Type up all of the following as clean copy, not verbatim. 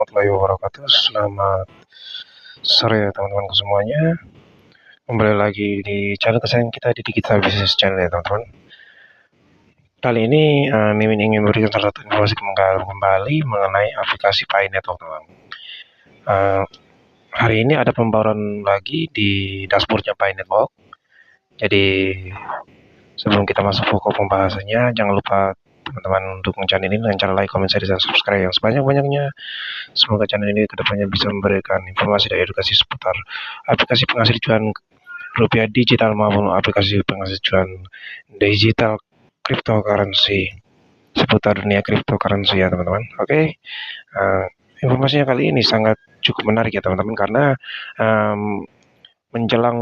Warahmatullahi wabarakatuh. Selamat sore teman-teman semuanya. Kembali lagi di channel kesayangan kita di Digital Business Channel ya teman-teman. Kali ini Mimin ingin memberikan salah satu informasi kembali mengenai aplikasi Pi Network teman-teman. Hari ini ada pembaruan lagi di dashboardnya Pi Network. Jadi sebelum kita masuk pokok pembahasannya, jangan lupa teman-teman dukung channel ini dengan cara like, comment, share, dan subscribe yang sebanyak-banyaknya. Semoga channel ini kedepannya bisa memberikan informasi dan edukasi seputar aplikasi penghasil cuan rupiah digital maupun aplikasi penghasil cuan digital cryptocurrency seputar dunia cryptocurrency ya teman-teman. Oke. Informasinya kali ini sangat cukup menarik ya teman-teman karena menjelang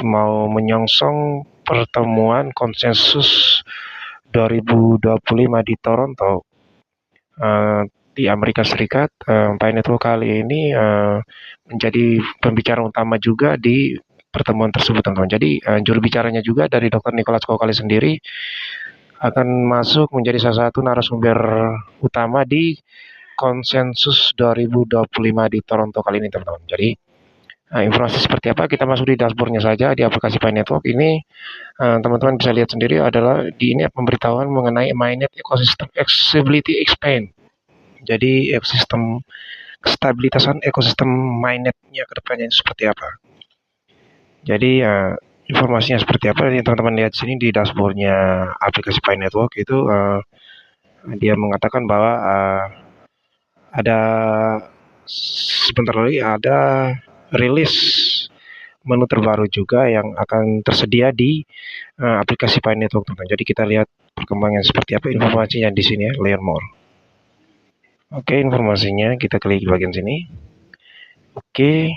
mau menyongsong pertemuan konsensus 2025 di Toronto di Amerika Serikat. Pi Network kali ini menjadi pembicara utama juga di pertemuan tersebut teman-teman. Jadi juru bicaranya juga dari Dr. Nicholas Kokali sendiri akan masuk menjadi salah satu narasumber utama di konsensus 2025 di Toronto kali ini teman-teman. Jadi informasi seperti apa kita masuk di dashboardnya saja di aplikasi Pi Network ini. Teman-teman bisa lihat sendiri adalah di ini pemberitahuan mengenai mainnet ecosystem accessibility expand. Jadi ekosistem kestabilitasan ekosistem mainnetnya kedepannya seperti apa. Jadi informasinya seperti apa? Ini teman-teman lihat sini di dashboardnya aplikasi Pi Network itu dia mengatakan bahwa ada sebentar lagi ada rilis menu terbaru juga yang akan tersedia di aplikasi Pi Network teman-teman. Jadi kita lihat perkembangan seperti apa informasinya di sini ya, learn more. Oke, informasinya kita klik di bagian sini. Oke,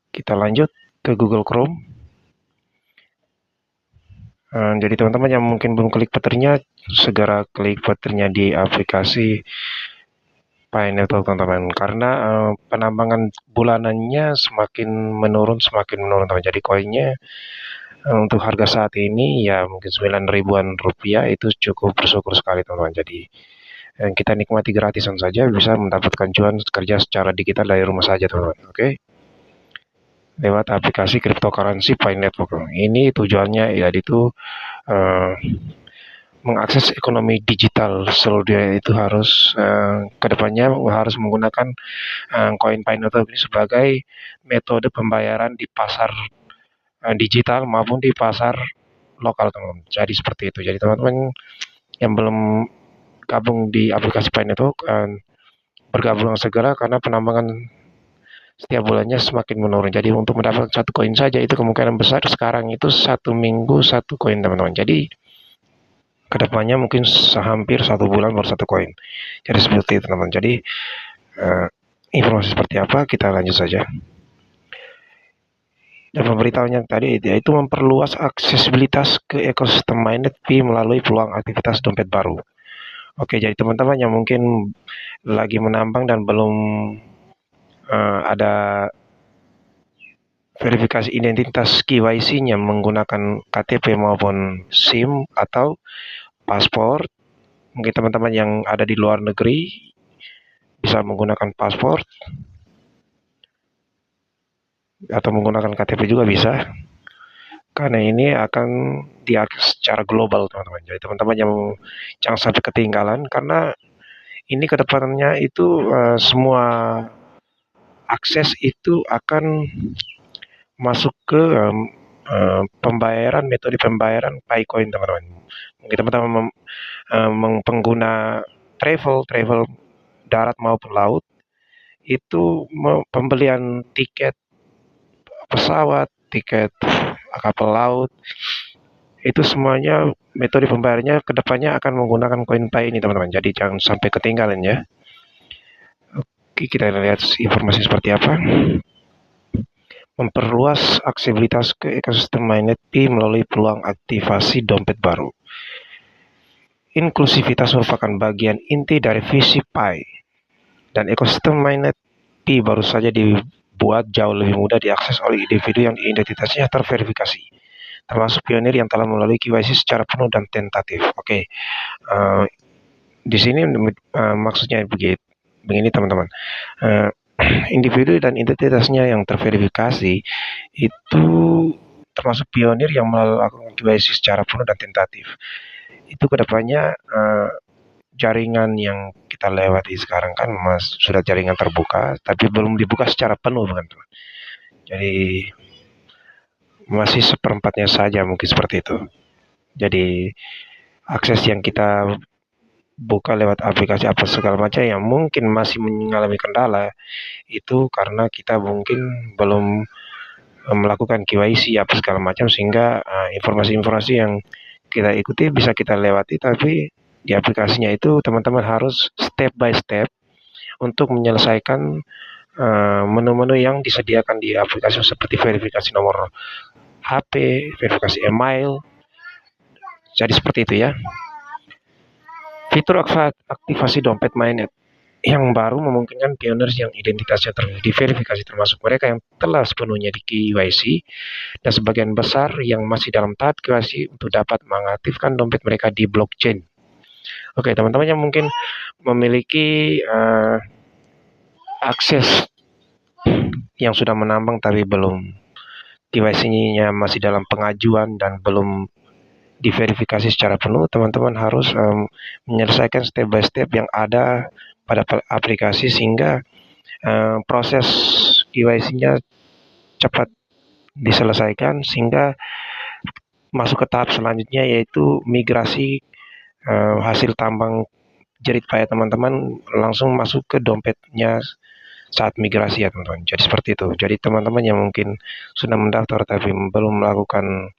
kita lanjut ke Google Chrome. Jadi teman-teman yang mungkin belum klik butternya, segera klik butternya di aplikasi Pi Network teman-teman. Karena penambangan bulanannya semakin menurun teman-teman. Jadi koinnya untuk harga saat ini ya mungkin 9 ribuan rupiah itu cukup bersyukur sekali teman-teman. Jadi kita nikmati gratisan saja, bisa mendapatkan cuan kerja secara digital dari rumah saja teman-teman. Oke. Lewat aplikasi cryptocurrency Pi Network. Ini tujuannya yaitu mengakses ekonomi digital seluruh dunia itu harus kedepannya harus menggunakan koin Pi Network ini sebagai metode pembayaran di pasar digital maupun di pasar lokal teman-teman. Jadi seperti itu. Jadi teman-teman yang belum gabung di aplikasi Pi Network bergabung segera karena penambangan setiap bulannya semakin menurun. Jadi untuk mendapatkan satu koin saja itu kemungkinan besar sekarang itu satu minggu satu koin teman-teman. Jadi kedepannya mungkin hampir satu bulan baru satu koin. Jadi seperti itu teman-teman. Jadi informasi seperti apa kita lanjut saja. Dan pemberitahuan yang tadi yaitu memperluas aksesibilitas ke ekosistem mainnet Pi melalui peluang aktivitas dompet baru. Oke, jadi teman-teman yang mungkin lagi menambang dan belum ada verifikasi identitas KYC-nya menggunakan KTP maupun SIM atau paspor. Mungkin teman-teman yang ada di luar negeri bisa menggunakan paspor atau menggunakan KTP juga bisa. Karena ini akan diakses secara global teman-teman. Jadi teman-teman yang jangan sampai ketinggalan karena ini kedepannya itu semua akses itu akan masuk ke pembayaran metode pembayaran Picoin teman-teman. Mungkin teman-teman pengguna travel darat maupun laut itu pembelian tiket pesawat, tiket kapal laut itu semuanya metode pembayarannya kedepannya akan menggunakan koin Pi ini teman-teman. Jadi jangan sampai ketinggalan ya. Oke, kita lihat informasi seperti apa. Memperluas aksesibilitas ke ekosistem mainnet Pi melalui peluang aktivasi dompet baru. Inklusivitas merupakan bagian inti dari visi Pi dan ekosistem mainnet Pi baru saja dibuat jauh lebih mudah diakses oleh individu yang identitasnya terverifikasi, termasuk pionir yang telah melalui KYC secara penuh dan tentatif. Oke, Di sini maksudnya begini teman-teman. Eh, Individu dan identitasnya yang terverifikasi itu termasuk pionir yang melakukan KYC secara penuh dan tentatif. Itu kedepannya jaringan yang kita lewati sekarang kan sudah jaringan terbuka, tapi belum dibuka secara penuh, kan? Jadi masih seperempatnya saja mungkin seperti itu. Jadi akses yang kita buka lewat aplikasi apa segala macam yang mungkin masih mengalami kendala itu karena kita mungkin belum melakukan KYC apa segala macam, sehingga informasi-informasi yang kita ikuti bisa kita lewati, tapi di aplikasinya itu teman-teman harus step by step untuk menyelesaikan menu-menu yang disediakan di aplikasi seperti verifikasi nomor HP, verifikasi email. Jadi seperti itu ya. Fitur aktivasi dompet mainnet yang baru memungkinkan pioner yang identitasnya diverifikasi, termasuk mereka yang telah sepenuhnya di KYC dan sebagian besar yang masih dalam tahap KYC untuk dapat mengaktifkan dompet mereka di blockchain. Oke, teman-teman yang mungkin memiliki akses yang sudah menambang tapi belum KYC-nya masih dalam pengajuan dan belum diverifikasi secara penuh, teman-teman harus menyelesaikan step by step yang ada pada aplikasi sehingga proses KYC-nya cepat diselesaikan sehingga masuk ke tahap selanjutnya, yaitu migrasi hasil tambang jerit payah teman-teman langsung masuk ke dompetnya saat migrasi ya teman-teman. Jadi seperti itu. Jadi teman-teman yang mungkin sudah mendaftar tapi belum melakukan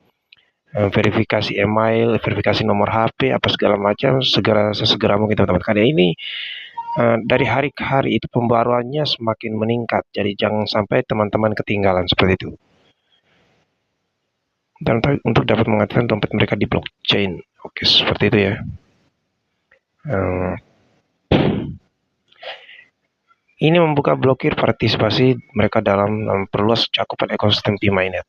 verifikasi email, verifikasi nomor HP, apa segala macam, sesegera mungkin teman-teman. Karena ini dari hari ke hari itu pembaruannya semakin meningkat. Jadi jangan sampai teman-teman ketinggalan seperti itu. Dan untuk dapat mengaktifkan dompet mereka di blockchain. Oke, seperti itu ya. Ini membuka blokir partisipasi mereka dalam memperluas cakupan ekosistem P-Mainnet.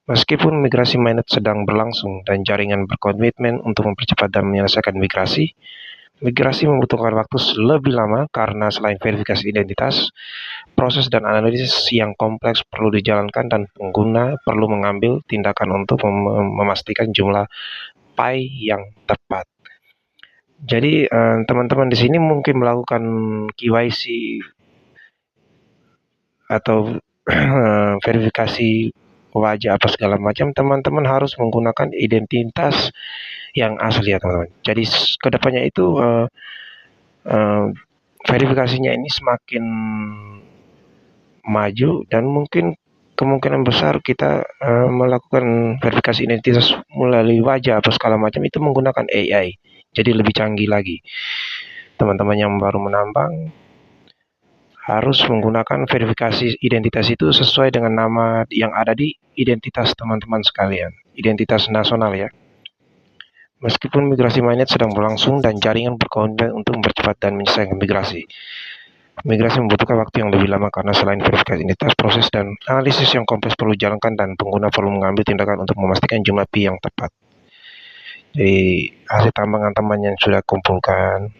Meskipun migrasi mainnet sedang berlangsung dan jaringan berkomitmen untuk mempercepat dan menyelesaikan migrasi membutuhkan waktu lebih lama karena selain verifikasi identitas, proses dan analisis yang kompleks perlu dijalankan dan pengguna perlu mengambil tindakan untuk memastikan jumlah pi yang tepat. Jadi teman-teman di sini mungkin melakukan KYC atau verifikasi wajah apa segala macam, teman-teman harus menggunakan identitas yang asli ya teman-teman. Jadi kedepannya itu verifikasinya ini semakin maju dan mungkin kemungkinan besar kita melakukan verifikasi identitas melalui wajah atau segala macam itu menggunakan AI. Jadi lebih canggih lagi. Teman-teman yang baru menambang harus menggunakan verifikasi identitas itu sesuai dengan nama yang ada di identitas teman-teman sekalian, identitas nasional ya. Meskipun migrasi mainnet sedang berlangsung dan jaringan berkomitmen untuk mempercepat dan menyelesaikan migrasi membutuhkan waktu yang lebih lama karena selain verifikasi identitas, proses dan analisis yang kompleks perlu dijalankan dan pengguna perlu mengambil tindakan untuk memastikan jumlah pi yang tepat. Jadi hasil tambangan-tambangan yang sudah kumpulkan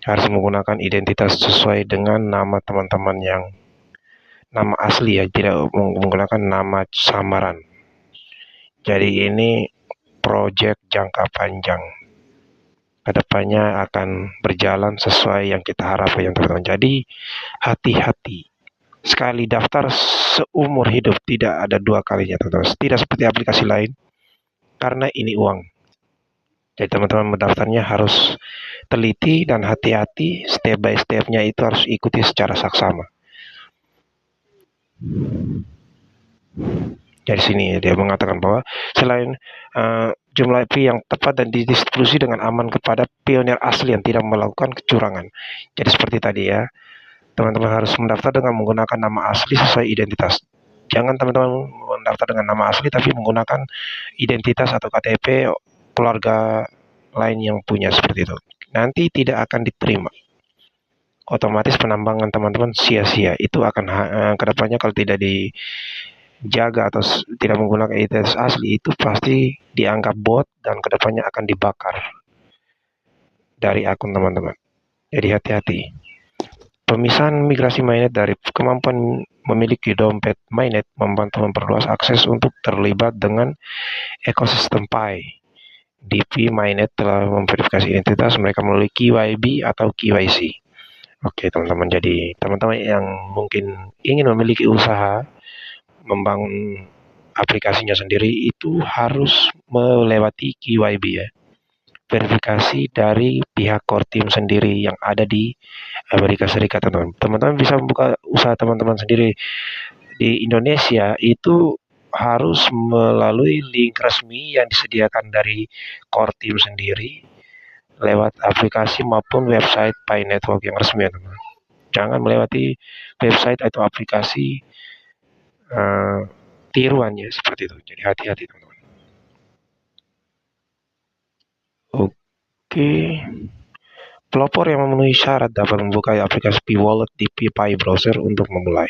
harus menggunakan identitas sesuai dengan nama teman-teman yang nama asli ya, tidak menggunakan nama samaran. Jadi ini proyek jangka panjang. Kedepannya akan berjalan sesuai yang kita harapkan teman-teman. Jadi hati-hati. Sekali daftar seumur hidup, tidak ada dua kalinya teman-teman. Tidak seperti aplikasi lain karena ini uang. Jadi teman-teman mendaftarnya harus teliti dan hati-hati, step by step-nya itu harus ikuti secara saksama. Dari sini dia mengatakan bahwa selain jumlah pi yang tepat dan didistribusi dengan aman kepada pionir asli yang tidak melakukan kecurangan. Jadi seperti tadi ya, teman-teman harus mendaftar dengan menggunakan nama asli sesuai identitas. Jangan teman-teman mendaftar dengan nama asli tapi menggunakan identitas atau KTP keluarga lain yang punya seperti itu. Nanti tidak akan diterima. Otomatis penambangan teman-teman sia-sia. Itu akan kedepannya kalau tidak dijaga atau tidak menggunakan identitas asli itu pasti dianggap bot dan kedepannya akan dibakar. dari akun teman-teman. Jadi hati-hati. Pemisahan migrasi mainnet dari kemampuan memiliki dompet mainnet membantu memperluas akses untuk terlibat dengan ekosistem Pi. DP mainnet telah memverifikasi identitas mereka melalui KYB atau KYC. Oke teman-teman, jadi teman-teman yang mungkin ingin memiliki usaha membangun aplikasinya sendiri itu harus melewati KYB ya, verifikasi dari pihak core team sendiri yang ada di Amerika Serikat. Teman-teman bisa membuka usaha teman-teman sendiri di Indonesia itu harus melalui link resmi yang disediakan dari core team sendiri lewat aplikasi maupun website Pi Network yang resmi ya teman-teman. Jangan melewati website atau aplikasi tiruannya seperti itu. Jadi hati-hati teman-teman. Oke. Pelopor yang memenuhi syarat dapat membuka aplikasi P-Wallet di Pi browser untuk memulai.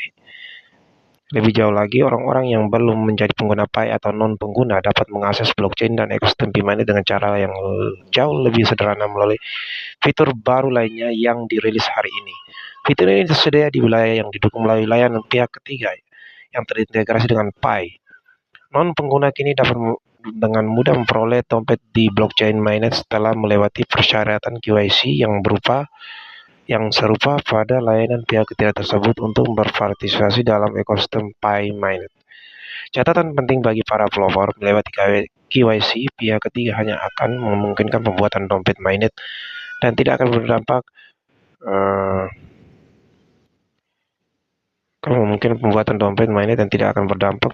Lebih jauh lagi, orang-orang yang belum menjadi pengguna Pi atau non-pengguna dapat mengakses blockchain dan ekosistem Pi mainnet dengan cara yang jauh lebih sederhana melalui fitur baru lainnya yang dirilis hari ini. Fitur ini tersedia di wilayah yang didukung melalui layanan pihak ketiga yang terintegrasi dengan Pi. Non-pengguna kini dapat dengan mudah memperoleh dompet di blockchain mainnet setelah melewati persyaratan KYC yang serupa pada layanan pihak ketiga tersebut untuk berpartisipasi dalam ekosistem Pi mainnet. Catatan penting bagi para pelopor, melewati KYC pihak ketiga hanya akan memungkinkan pembuatan dompet mainnet dan tidak akan berdampak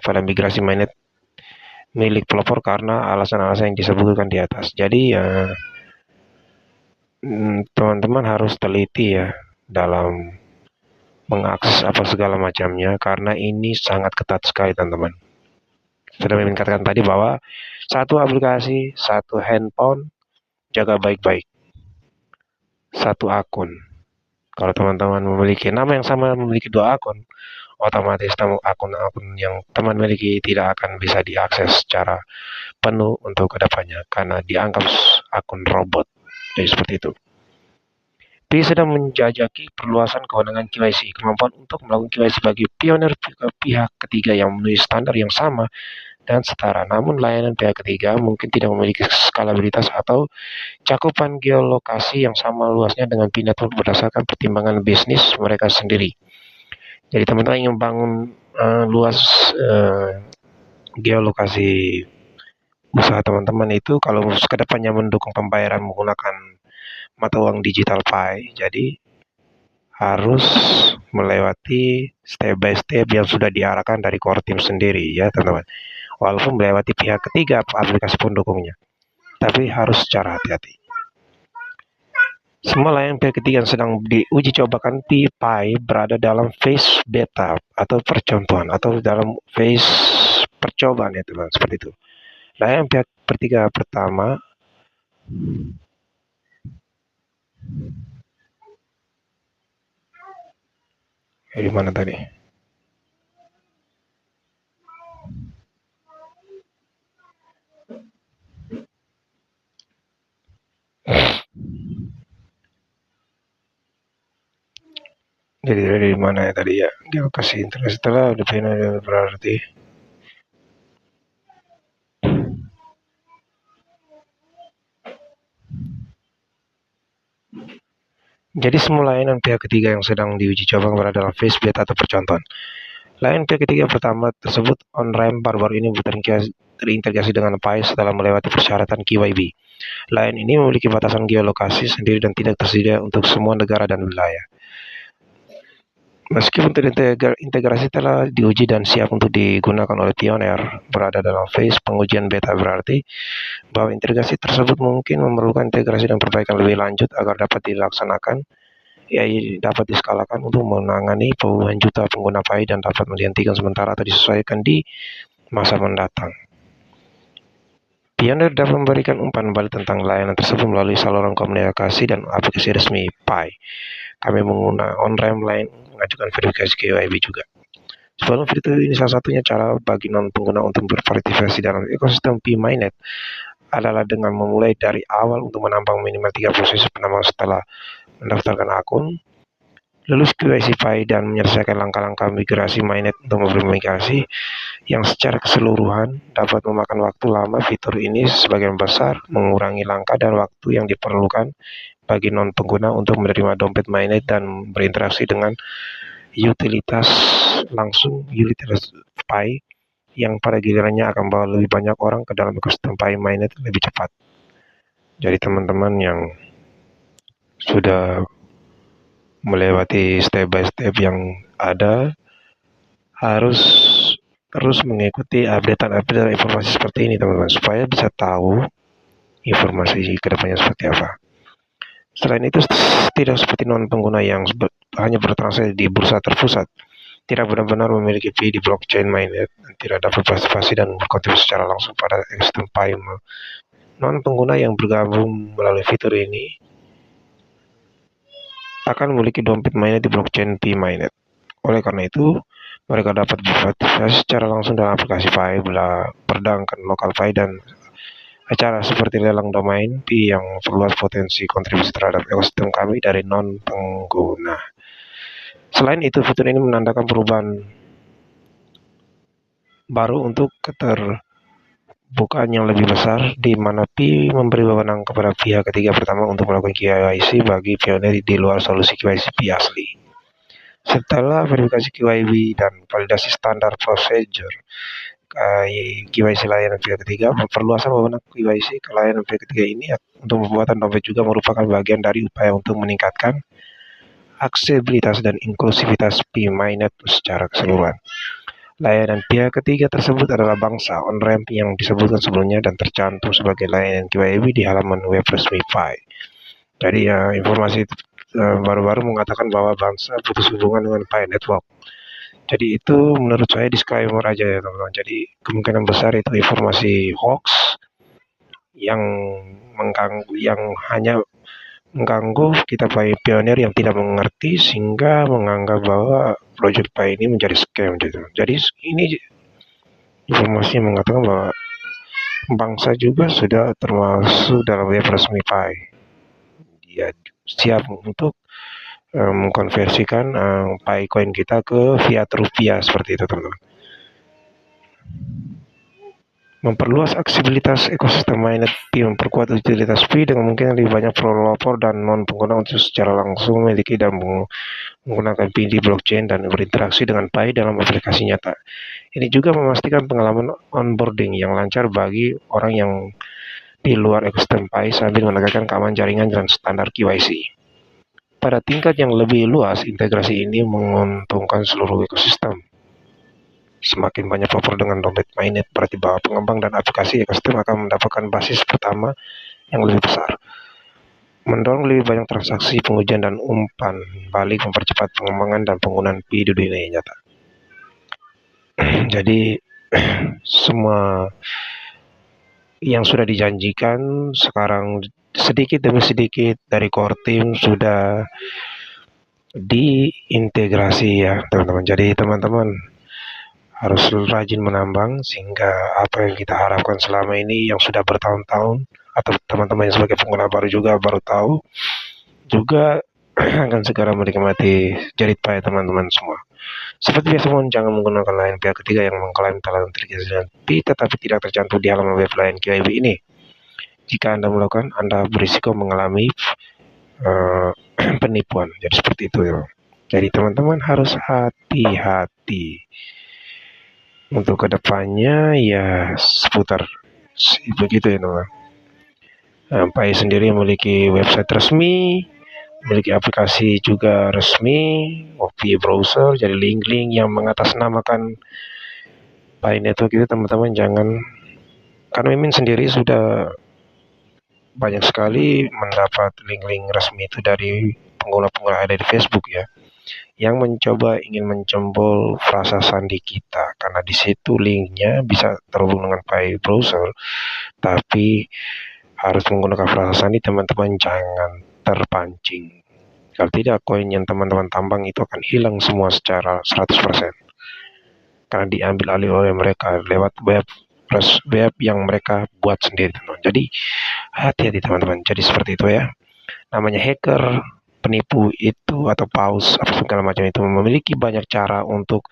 pada migrasi mainnet milik pelopor karena alasan-alasan yang disebutkan di atas. Jadi teman-teman harus teliti ya dalam mengakses apa segala macamnya karena ini sangat ketat sekali teman-teman. Sudah mengingatkan tadi bahwa satu aplikasi, satu handphone, jaga baik-baik. Satu akun. Kalau teman-teman memiliki nama yang sama, memiliki dua akun, otomatis akun-akun yang teman miliki tidak akan bisa diakses secara penuh untuk kedepannya karena dianggap akun robot. Jadi seperti itu. Pi sedang menjajaki perluasan kewenangan KYC. Kemampuan untuk melakukan KYC bagi pioner pihak ketiga yang memenuhi standar yang sama dan setara. Namun layanan pihak ketiga mungkin tidak memiliki skalabilitas atau cakupan geolokasi yang sama luasnya dengan Pi Network berdasarkan pertimbangan bisnis mereka sendiri. Jadi teman-teman ingin bangun luas geolokasi usaha teman-teman itu kalau kedepannya mendukung pembayaran menggunakan mata uang digital Pi, jadi harus melewati step by step yang sudah diarahkan dari core team sendiri ya teman-teman. Walaupun melewati pihak ketiga aplikasi pendukungnya, tapi harus secara hati-hati. Semua layanan pihak ketiga yang sedang diuji cobakan Pi berada dalam phase beta atau percontohan atau dalam phase percobaan ya teman, seperti itu. Layanan pihak ketiga pertama di mana tadi? Jadi dari mana ya tadi ya? Dia kasih internet setelah udah berarti. Jadi semua layanan pihak ketiga yang sedang diuji coba berada dalam phase beta atau percontohan. Layanan pihak ketiga pertama tersebut on-ramp baru-baru ini terintegrasi dengan Pi setelah melewati persyaratan KYB. Layanan ini memiliki batasan geolokasi sendiri dan tidak tersedia untuk semua negara dan wilayah. Meskipun integrasi telah diuji dan siap untuk digunakan oleh pioner, berada dalam phase pengujian beta berarti bahwa integrasi tersebut mungkin memerlukan integrasi dan perbaikan lebih lanjut agar dapat dilaksanakan, dapat diskalakan untuk menangani puluhan juta pengguna Pi dan dapat dihentikan sementara atau disesuaikan di masa mendatang. Pioner dapat memberikan umpan balik tentang layanan tersebut melalui saluran komunikasi dan aplikasi resmi Pi. Kami menggunakan on-ramp lain mengajukan verifikasi KYB juga. Sebelum fitur ini salah satunya cara bagi non-pengguna untuk berpartisipasi dalam ekosistem Pi mainnet adalah dengan memulai dari awal untuk menambang minimal 3 posisi penambang setelah mendaftarkan akun, lulus KYC Pi, dan menyelesaikan langkah-langkah migrasi mainnet untuk migrasi yang secara keseluruhan dapat memakan waktu lama. Fitur ini sebagian besar mengurangi langkah dan waktu yang diperlukan bagi non-pengguna untuk menerima dompet mainnet dan berinteraksi dengan utilitas Pi yang pada gilirannya akan membawa lebih banyak orang ke dalam ekosistem Pi mainnet lebih cepat. Jadi teman-teman yang sudah melewati step by step yang ada harus terus mengikuti update informasi seperti ini teman-teman, supaya bisa tahu informasi kedepannya seperti apa. Selain itu, tidak seperti non-pengguna yang hanya bertransaksi di bursa terpusat, tidak benar-benar memiliki fee di blockchain mainnet, tidak dapat partisipasi dan berkontribusi secara langsung pada ekosistem Pi. Non-pengguna yang bergabung melalui fitur ini akan memiliki dompet mainnet di blockchain Pi mainnet. Oleh karena itu, mereka dapat berpartisipasi secara langsung dalam aplikasi Pi, perbankan lokal Pi, dan acara seperti lelang domain Pi yang perluas potensi kontribusi terhadap ekosistem kami dari non-pengguna. Selain itu, fitur ini menandakan perubahan baru untuk keterbukaan yang lebih besar, di mana Pi memberi wewenang kepada pihak ketiga pertama untuk melakukan KYC bagi pioner di luar solusi KYC Pi asli. Setelah verifikasi KYB dan validasi standar procedure KYC layanan pihak ketiga, perluasan wewenang KYC ke layanan pihak ketiga ini untuk pembuatan dompet juga merupakan bagian dari upaya untuk meningkatkan aksesibilitas dan inklusivitas Pi mainnet secara keseluruhan. Layanan pihak ketiga tersebut adalah bangsa on-ramp yang disebutkan sebelumnya dan tercantum sebagai layanan KYB di halaman web resmi Pi. Jadi informasi baru-baru mengatakan bahwa bangsa putus hubungan dengan Pi Network. Jadi itu menurut saya disclaimer aja ya teman-teman. Jadi kemungkinan besar itu informasi hoax yang hanya mengganggu kita Pi pioner yang tidak mengerti sehingga menganggap bahwa project Pi ini menjadi scam gitu. Jadi ini informasi yang mengatakan bahwa bangsa juga sudah termasuk dalam web resmi Pi. Dia siap untuk mengkonversikan Pi coin kita ke fiat rupiah seperti itu teman-teman. Memperluas aksesibilitas ekosistem mainnet Pi, memperkuat utilitas Pi dengan mungkin lebih banyak pelopor dan non-pengguna untuk secara langsung memiliki dan menggunakan Pi di blockchain dan berinteraksi dengan Pi dalam aplikasi nyata. Ini juga memastikan pengalaman onboarding yang lancar bagi orang yang di luar ekosistem Pi sambil menegakkan keamanan jaringan dan standar KYC. Pada tingkat yang lebih luas, integrasi ini menguntungkan seluruh ekosistem. Semakin banyak pelopor dengan dompet mainnet, berarti bahwa pengembang dan aplikasi ekosistem akan mendapatkan basis pertama yang lebih besar. Mendorong lebih banyak transaksi, pengujian, dan umpan balik, mempercepat pengembangan dan penggunaan Pi di dunia nyata. Jadi semua yang sudah dijanjikan sekarang sedikit demi sedikit dari core team sudah diintegrasi ya teman-teman. Jadi teman-teman harus rajin menambang sehingga apa yang kita harapkan selama ini yang sudah bertahun-tahun, atau teman-teman yang sebagai pengguna baru juga baru tahu juga akan segera menikmati Jerit Pi teman-teman semua. Seperti biasa, mohon jangan menggunakan layanan pihak ketiga yang mengklaim telah terintegrasi dengan Pi tetapi tidak tercantum di halaman web layanan KYB ini. Jika Anda melakukan, Anda berisiko mengalami penipuan. Jadi seperti itu ya. Jadi teman-teman harus hati-hati. Untuk kedepannya ya seputar begitu ya teman. Pi sendiri memiliki website resmi, memiliki aplikasi juga resmi, Pi browser, jadi link-link yang mengatasnamakan Pi Network itu teman-teman jangan, karena Mimin sendiri sudah banyak sekali mendapat link-link resmi itu dari pengguna-pengguna ada di Facebook ya, yang ingin menjebol frasa sandi kita, karena di situ linknya bisa terhubung dengan Pi browser, tapi harus menggunakan frasa sandi. Teman-teman jangan terpancing. Kalau tidak, koin yang teman-teman tambang itu akan hilang semua secara 100%, karena diambil alih oleh mereka lewat web wordpress web yang mereka buat sendiri, teman-teman. Jadi hati-hati teman-teman. Jadi seperti itu ya. Namanya hacker, penipu itu atau paus apa segala macam itu memiliki banyak cara untuk